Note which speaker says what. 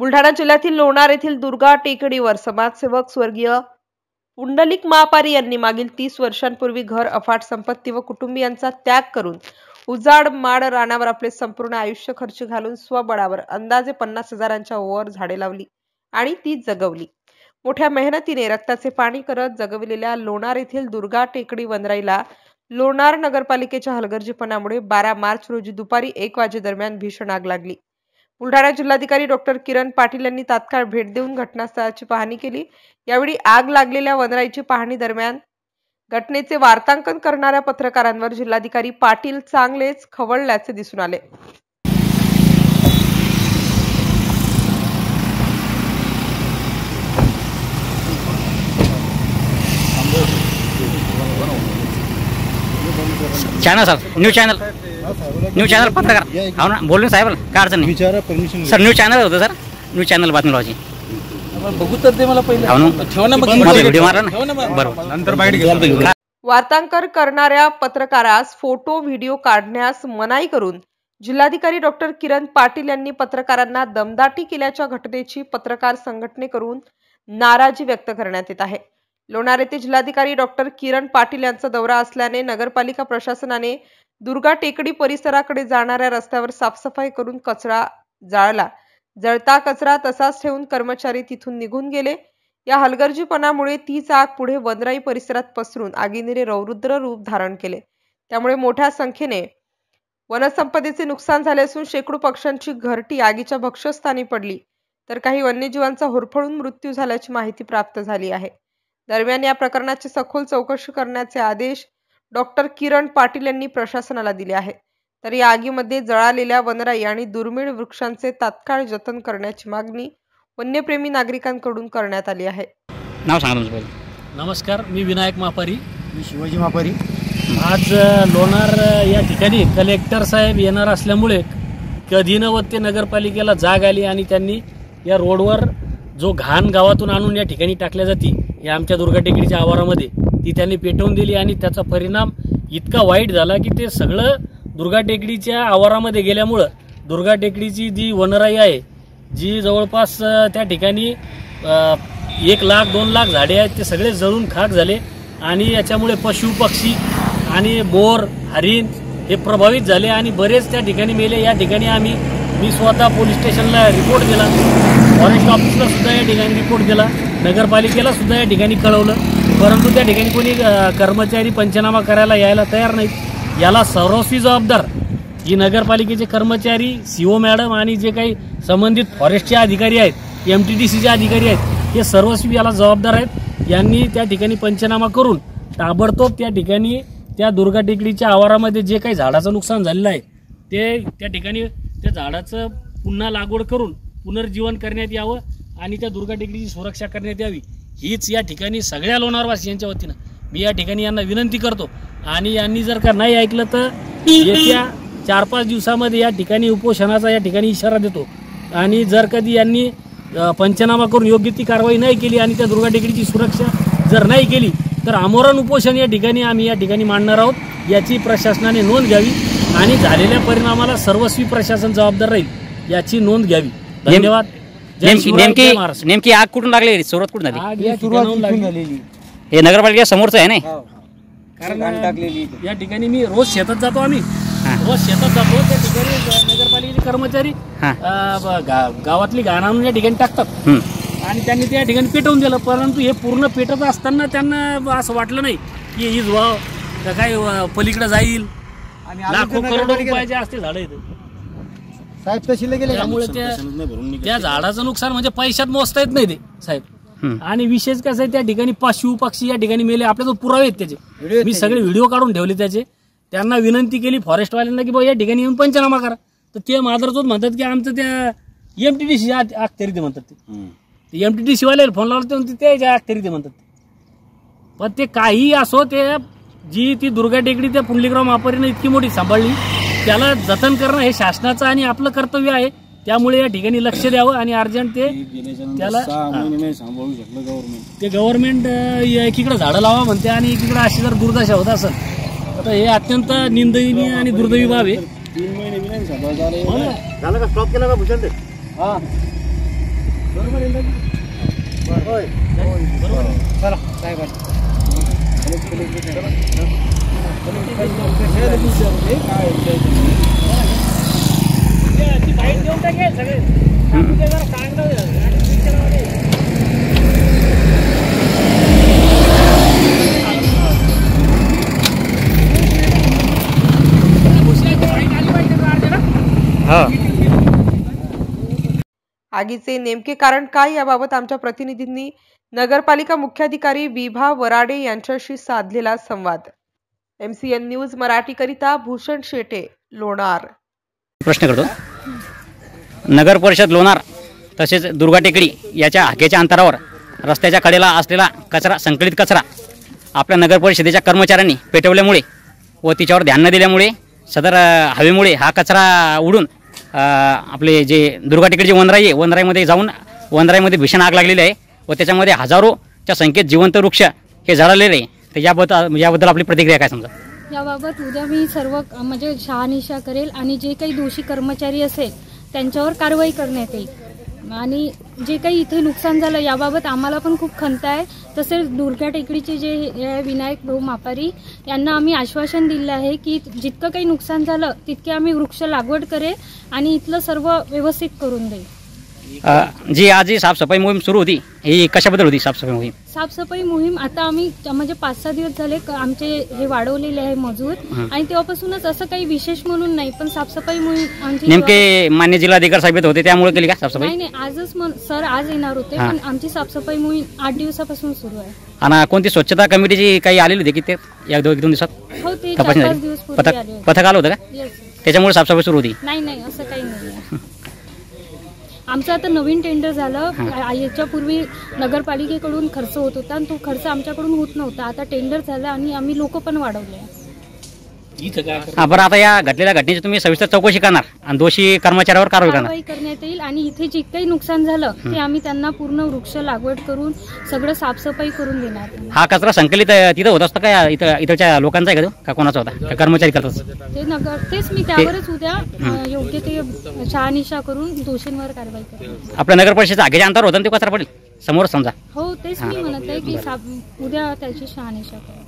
Speaker 1: बुलढाणा जिल्ह्यातील लोणार येथील दुर्गा टेकडीवर समाजसेवक स्वर्गीय पुंडलिक महापारी यांनी मागील 30 वर्षांपूर्वी घर, अफाट संपत्ती व कुटुंबियांचा त्याग करून उजाड माड रानावर आपले संपूर्ण आयुष्य खर्च घालून स्वबळावर अंदाजे 50,000च्या वर झाडे लावली आणि ती जगवली। मोठ्या मेहनतीने रक्ताचे पाणी करत जगविलेल्या लोणार येथील दुर्गा टेकडी वनराईला लोणार नगरपालिकेच्या हलगर्जीपणामुळे 12 मार्च रोजी दुपारी 1 वाजेदरम्यान भीषण आग लागली। बुलढाणा जिल्हाधिकारी डॉक्टर किरण पाटील यांनी तात्काळ भेट देऊन घटनास्थळाची पाहणी केली। यावेळी आग लागलेल्या वनराईची पाहणी दरम्यान घटनेचे वार्तांकन करणाऱ्या पत्रकारांवर जिल्हाधिकारी पाटील चांगलेच खवळल्याचे दिसून आले।
Speaker 2: चॅनल सर, न्यूज चॅनल पत्रकार हो ना, बोलून साहेब काय अडचण नाही सर। न्यूज चॅनल होतं सर, न्यूज चॅनल बातमी लावायची
Speaker 3: बघू तर ते मला पहिले
Speaker 2: व्हिडिओ मारला ना बरोबर, नंतर बाईट
Speaker 1: वार्तांकन करणाऱ्या पत्रकारास फोटो व्हिडिओ काढण्यास मनाई करून जिल्हाधिकारी डॉक्टर किरण पाटील यांनी पत्रकारांना दमदाटी केल्याच्या घटनेची पत्रकार संघटनेकडून नाराजी व्यक्त करण्यात येत आहे। लोणार येथे जिल्हाधिकारी डॉक्टर किरण पाटील यांचा दौरा असल्याने नगरपालिका प्रशासनाने दुर्गा टेकडी परिसराकडे जाणाऱ्या रस्त्यावर साफसफाई करून कचरा जाळला। जळता कचरा तसाच ठेवून कर्मचारी तिथून निघून गेले। या हलगर्जीपणामुळे तीच आग पुढे वनराई परिसरात पसरून आगीने रौद्र रूप धारण केले। त्यामुळे मोठ्या संख्येने वनसंपदेचे नुकसान झाले असून शेकडो पक्ष्यांची घरटी आगीच्या भक्ष्यस्थानी पडली, तर काही वन्यजीवांचा होरपळून मृत्यू झाल्याची माहिती प्राप्त झाली आहे। दरम्यान या प्रकरणाची सखोल चौकशी करण्याचे आदेश डॉक्टर किरण पाटील यांनी प्रशासनाला दिले आहेत। तर या आगीमध्ये जळालेल्या वनराई आणि दुर्मिळ वृक्षांचे तात्काळ जतन करण्याची मागणी वन्यप्रेमी नागरिकांकडून करण्यात आली आहे।
Speaker 2: नाव सांगा तुमचं?
Speaker 3: नमस्कार, मी विनायक महापारी,
Speaker 4: मी शिवाजी महापारी।
Speaker 3: आज लोणार या ठिकाणी कलेक्टर साहेब येणार असल्यामुळे कधी नव्हते नगरपालिकेला जाग आली आणि त्यांनी या रोडवर जो घाण गावातून आणून या ठिकाणी टाकल्या जाते या आमच्या दुर्गा टेकडीच्या आवारामध्ये ती त्यांनी पेटवून दिली आणि त्याचा परिणाम इतका वाईट झाला की ते सगळं दुर्गा टेकडीच्या आवारामध्ये गेल्यामुळं दुर्गा टेकडीची जी वनराई आहे, जी जवळपास त्या ठिकाणी 1 लाख 2 लाख झाडे आहेत, ते सगळे जळून खाक झाले आणि याच्यामुळे पशु पक्षी आणि बोर हरिण हे प्रभावित झाले आणि बरेच त्या ठिकाणी मेले। या ठिकाणी मी स्वतः पोलीस स्टेशनला रिपोर्ट दिला, फॉरेस्ट ऑफिसला सुद्धा या ठिकाणी रिपोर्ट दिला, नगरपालिकेला सुद्धा या ठिकाणी कळवलं, परंतु त्या ठिकाणी कोणी कर्मचारी पंचनामा करायला यायला तयार नाहीत। याला सर्वस्वी जबाबदार ही नगरपालिकेचे कर्मचारी, सीओ मॅडम आणि जे काही संबंधित फॉरेस्टचे अधिकारी आहेत, MTDCचे अधिकारी आहेत, हे सर्वस्वी याला जबाबदार आहेत। यांनी त्या ठिकाणी पंचनामा करून ताबडतोब त्या ठिकाणी त्या दुर्गा टेकडीच्या आवारामध्ये जे काही झाडाचं नुकसान झालेलं आहे ते त्या ठिकाणी त्या झाडाचं पुन्हा लागवड करून पुनर्जीवन करण्यात यावं आणि त्या दुर्गा टेकडीची सुरक्षा करण्यात यावी, हीच या ठिकाणी सगळ्या लोणारवासियांच्या वतीनं मी या ठिकाणी यांना विनंती करतो। आणि यांनी जर का नाही ऐकलं तर येत्या 4-5 दिवसामध्ये या ठिकाणी उपोषणाचा या ठिकाणी इशारा देतो आणि जर कधी यांनी पंचनामा करून योग्य ती कारवाई नाही केली आणि त्या दुर्गा टेकडीची सुरक्षा जर नाही केली तर आमरण उपोषण या ठिकाणी आम्ही या ठिकाणी मांडणार आहोत। याची प्रशासनाने नोंद घ्यावी आणि झालेल्या परिणामाला सर्वस्वी प्रशासन जबाबदार राहील याची नोंद घ्यावी। धन्यवाद।
Speaker 2: नेमकी आग कुठून लागली, सुरुवात कुठून झाली?
Speaker 3: आग या ठिकाणाहून लागलेली,
Speaker 2: हे नगरपालिका समोरचं आहे ना?
Speaker 3: कारण या ठिकाणी मी रोज शेतात जातो, आम्ही रोज शेतात जातो, त्या ठिकाणी नगरपालिकेचे कर्मचारी गावातली घाण आणून या ठिकाणी टाकतात आणि त्यांनी त्या ठिकाणी पेटवून दिलं, परंतु हे पूर्ण पेटत असताना त्यांना असं वाटलं नाही की ही व्हाव काय पलीकडे जाईल आणि लाखो करोडो रुपयाचे असते झाडं इथे
Speaker 4: साहेब तशी गेले।
Speaker 3: त्यामुळे त्या झाडाचं नुकसान म्हणजे पैशात मोजता येत नाही ते साहेब। आणि विशेष कसं आहे, त्या ठिकाणी पशु पक्षी या ठिकाणी मेले, आपल्याजवळ पुरावे आहेत त्याचे, मी सगळे व्हिडिओ काढून ठेवले त्याचे। त्यांना विनंती केली फॉरेस्टवाल्यांना की बाबा या ठिकाणी येऊन पंचनामा करा, तर ते माधरचोत म्हणतात की आमचं त्या MTDC अखत्यारी ते म्हणतात, ते MTDC वाल्याला फोन लावला ते त्याच्या अखत्यारी ते म्हणतात। पण ते काही असो, ते जी ती दुर्गा टेकडी त्या पुंडलिकराव महापारीनं इतकी मोठी सांभाळली, त्याला जतन करणं हे शासनाचं आणि आपलं कर्तव्य आहे। त्यामुळे या ठिकाणी लक्ष द्यावं आणि अर्जंट त्याला गव्हर्नमेंट एकीकडे झाडं लावा म्हणते आणि एकीकडे अशी जर दुर्दशा होत असेल तर हे अत्यंत निंदनीय आणि दुर्दैवी बाब आहे। 3 महिने
Speaker 4: झालं का स्टॉप केला का भूषण ते?
Speaker 1: आगीचे नेमके कारण काय याबाबत आमच्या प्रतिनिधींनी नगरपालिका मुख्याधिकारी विभा वराडे यांच्याशी साधलेला संवाद. MCN न्यूज मराठी करिता भूषण शेटे, लोणार.
Speaker 2: प्रश्न करतो. नगर परिषद लोणार तसेच दुर्गा टेकडी याच्या हाकेच्या अंतरावर रस्त्याच्या कडेला असलेला कचरा, संकलित कचरा आपल्या नगर परिषदेच्या कर्मचाऱ्यांनी पेटवल्यामुळे व तिच्यावर ध्यान न दिल्यामुळे सदर हवेमुळे हा कचरा उडून आपले जे दुर्गा टेकडीचे वनराई आहे, वनराईमध्ये जाऊन वनराईमध्ये भीषण आग लागलेली आहे व त्याच्यामध्ये हजारोच्या संख्येत जिवंत वृक्ष हे जळालेले आहे. तर याबद्दल आपली प्रतिक्रिया काय समजा?
Speaker 5: याबाबत उद्या मी सर्व म्हणजे शहानिशा करेल आणि जे काही दोषी कर्मचारी असेल त्यांच्यावर कारवाई करण्यात येईल आणि जे काही इथे नुकसान झालं याबाबत आम्हाला पण खूप खंत आहे. तसेच दुर्गा टेकडीचे जे विनायक भाऊ मापारी यांना आम्ही आश्वासन दिलं आहे की जितकं काही नुकसान झालं तितके आम्ही वृक्ष लागवड करेल आणि इथलं सर्व व्यवस्थित करून देईल.
Speaker 2: जी आज ही साफसफाई मोहीम सुरू होती ही कशाबद्दल होती? साफसफाई मोहीम
Speaker 5: आता आम्ही म्हणजे 5-6 दिवस झाले आमचे हे वाढवलेले आहे मजूर आणि तेव्हापासूनच असं काही विशेष म्हणून नाही, पण साफसफाई मोहीम आमची
Speaker 2: नेमके मान्य जिल्हाधिकारी साहेब होते त्यामुळे केली का साफसफाई?
Speaker 5: नाही, आजच सर आज येणार होते, पण आमची साफसफाई मोहीम 8 दिवसापासून सुरू आहे.
Speaker 2: आणि कोणती स्वच्छता कमिटीची काही आलेली होती की ते 1-2 दिवसात?
Speaker 5: हो, ते 4-5 दिवस पूर्वी आले.
Speaker 2: पथक आलं होतं का? त्याच्यामुळे साफसफाई सुरू होती?
Speaker 5: नाही, असं काही नाही. आमचं आता नवीन टेंडर झालं. याच्यापूर्वी नगरपालिकेकडून खर्च होत होता आणि तो खर्च आमच्याकडून होत नव्हता. आता टेंडर झालं आणि आम्ही लोक पण वाढवले.
Speaker 2: बरं, आता या घडलेल्या घटनेची तुम्ही सविस्तर चौकशी करणार आणि दोषी कर्मचाऱ्यावर कारवाई
Speaker 5: करण्यात येईल आणि इथे जे काही नुकसान झालं ते आम्ही त्यांना पूर्ण वृक्ष लागवड करून सगळं साफसफाई करून देणार.
Speaker 2: हा कचरा संकलित तिथं होत असतं का इथच्या लोकांचा आहे का कोणाचा होता? कर्मचारी करतात
Speaker 5: तेच मी त्यावरच उद्या योग्य ते शहानिशा करून दोषींवर कारवाई करेन.
Speaker 2: आपल्या नगर परिषदेचा आगेच्या अंतर होतं ते कचरा पडेल समोर समजा.
Speaker 5: हो, तेच मी म्हणत आहे की उद्या त्याची शहानिशा करेन.